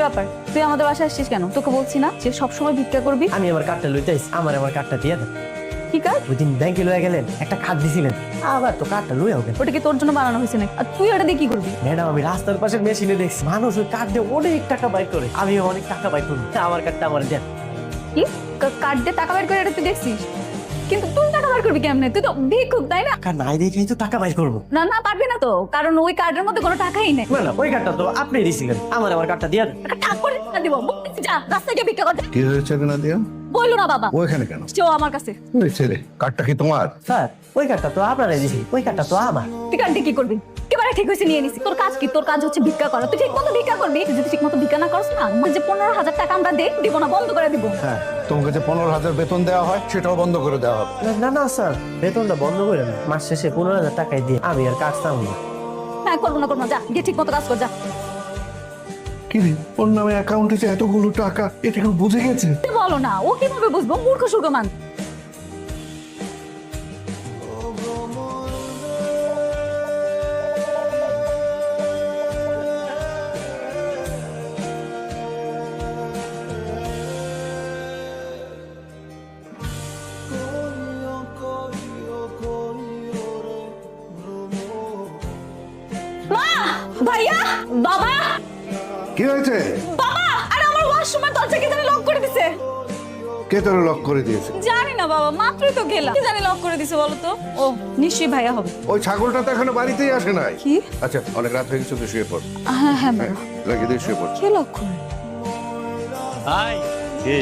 ব্যাপার, তুই আমাদের বাসায় আসছিস কেন? তোকে বলছি না যে সবসময় ভিক্ষা করবি? আমি আমার কার্ডটা লইতে আইছি, আমার কার্ডটা দিয়ে দেন। কি কাজ? ওই দিন ব্যাংকে লয়ে গেলেন, একটা কার্ড দিছিলেন, আবার তো কার্ডটা লইয়া গেলেন। ওটা কি তোর জন্য বানানো হয়েছে নাকি? আর তুই ওটা দিয়ে কি করবি? ম্যাডাম, আমি রাস্তার পাশের মেশিনে দেখছি মানুষ ওই কার্ড দিয়ে অনেক টাকা বাইর করে, আমি অনেক টাকা বাইর করবো। আমার কার্ডটা আমার দেন। কি কার্ড দিয়ে টাকা বের করে এটা তুই দেখছিস? কিন্তু তুই টাকা বের করবি কেমনে? তুই তো ভিক্ষুক, তাই না? টাকা নাই দেখেই তো টাকা বাইর করবো। না না, পারবি না তো, কারণ ওই কার্ডের মধ্যে কোনো টাকাই নেই। না না, ওই কার্ডটা তো আপনি দিছিলেন, আমার কার্ডটা দিয়ে দেন। একটা ঠাক করে টাকা দিব, বলতেছি যা রাস্তায় গিয়ে ভিক্ষা করতে। কি হয়েছে না দিয়া? বললো না বাবা, ও এখানে কেন? চো আমার কাছে। ওই ছেলে, কার্ডটা কি তোমার? স্যার, ওই কার্ডটা তো আপনারাই দিছি, ওই কার্ডটা তো আমার। তুই কার্ড দিয়ে কি করবি? একেবারে ঠিক হয়েছে, নিয়ে নিছি। তোর কাজ কি? তোর কাজ হচ্ছে ভিক্ষা করা। তুই ঠিক মতো ভিক্ষা করবি। তুই যদি ঠিক মতো ভিক্ষা না করছ না, যে 15,000 টাকা আমরা দিব না, বন্ধ করে দিব। হ্যাঁ, তোমাকে যে 15,000 বেতন দেওয়া হয় সেটাও বন্ধ করে দেওয়া হবে। না না স্যার, বেতনটা বন্ধ করে না, মাস শেষে 15,000 টাকাই দিয়ে আমি আর কাজ চাবো না। হ্যাঁ, করবো না, যা গিয়ে ঠিক মতো কাজ কর, যা। কি রে, ওর নামে অ্যাকাউন্টে যে এতগুলো টাকা, এটা কেউ বুঝে গেছে? তুই বলো না, ও কিভাবে বুঝবো? মূর্খ সুগমান। মা, ভাইয়া, বাবা, কি হয়েছে? বাবা, আরে আমার ওয়াশরুমের দরজা কে জানি লক করে দিছে। কে তোরে লক করে দিয়েছে? জানি না বাবা, মাত্রই তো গেলাম। কি জানি লক করে দিছে বলো তো? ও নিশ্চয়ই ভাইয়া হবে। ওই ছাগলটা তো এখনো বাড়িতেই আসে নাই। কি? আচ্ছা, অনেক রাত হয়ে গেছে, তুই শুয়ে পড়। হ্যাঁ হ্যাঁ হ্যাঁ, বাবা। লাগিয়ে দিয়ে শুয়ে পড়। কে লক করে? হাই, কি?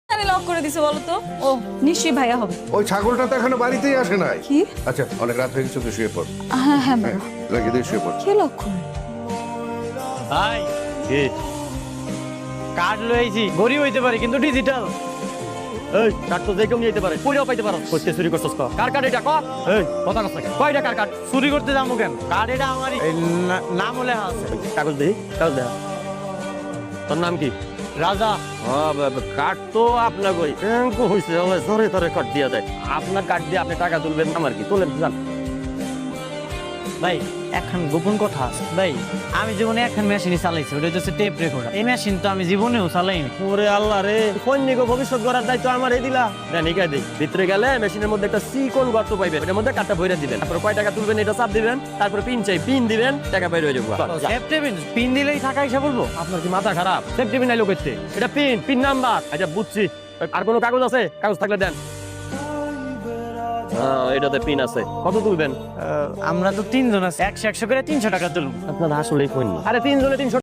জানি লক করে দিছে বলো তো? ও নিশ্চয়ই ভাইয়া হবে। ওই ছাগলটা তো এখনো বাড়িতেই আসে নাই। কি? আচ্ছা, অনেক রাত হয়ে গেছে, তুই শুয়ে পড়। হ্যাঁ হ্যাঁ হ্যাঁ, বাবা। লাগিয়ে দিয়ে শুয়ে পড়। কে লক করে? হাই, কি? কার্ড লইছি, গরিব হইতে পারে কিন্তু ডিজিটাল। এই কার্ড তো যে কেউ নিতে পারে, কইরাও পাইতে পারো। কইতে চুরি করছস ক? কার কার্ড এটা ক? এই কথা কস না কেন? কয়টা কার কার্ড? চুরি করতে যাবো কেন? কার্ড এটা আমারই। এই নাম হলে আছে। কাগজ দেই, কাগজ দে। তোর নাম কি? রাজা। কার্ড তো আপনার কই ব্যাংক হইছে, ওই ধরে ধরে কার্ড দিয়া দেয়। আপনার কার্ড দিয়ে আপনি টাকা তুলবেন, আমার কি? তোলেন যান। ভাই এখন গোপন কথা আছে ভাই, আমি জীবনে এখন মেশিনই চালাইছি, ওটা হচ্ছে টেপ রেকর্ডার। এই মেশিন তো আমি জীবনেও চালাইনি। ওরে আল্লাহ রে, সৈনিক ভবিষ্যৎ গড়ার দায়িত্ব আমার এই দিলা। দেন ইকাই দেই, ভিতরে গেলে মেশিনের মধ্যে একটা চিকন গর্ত পাইবেন, এর মধ্যে কাটটা ভরে দিবেন, তারপর কয় টাকা তুলবেন এটা চাপ দিবেন, তারপর পিন চাই, পিন দিবেন, টাকা বাইরে হয়ে যাবে। সেফটি পিন, পিন দিলেই টাকা হিসাব বলবো? আপনার কি মাথা খারাপ? সেফটি পিন আইলো করতে, এটা পিন, পিন নাম্বার। আচ্ছা বুঝছি, আর কোনো কাগজ আছে? কাগজ থাকলে দেন। এটাতে পিন আছে। কত তুলবেন? আমরা তো 3 জন আছি, 100 করে 300 টাকা তুলবো। আপনার আসলেই কইনি। আরে 3 জনে 300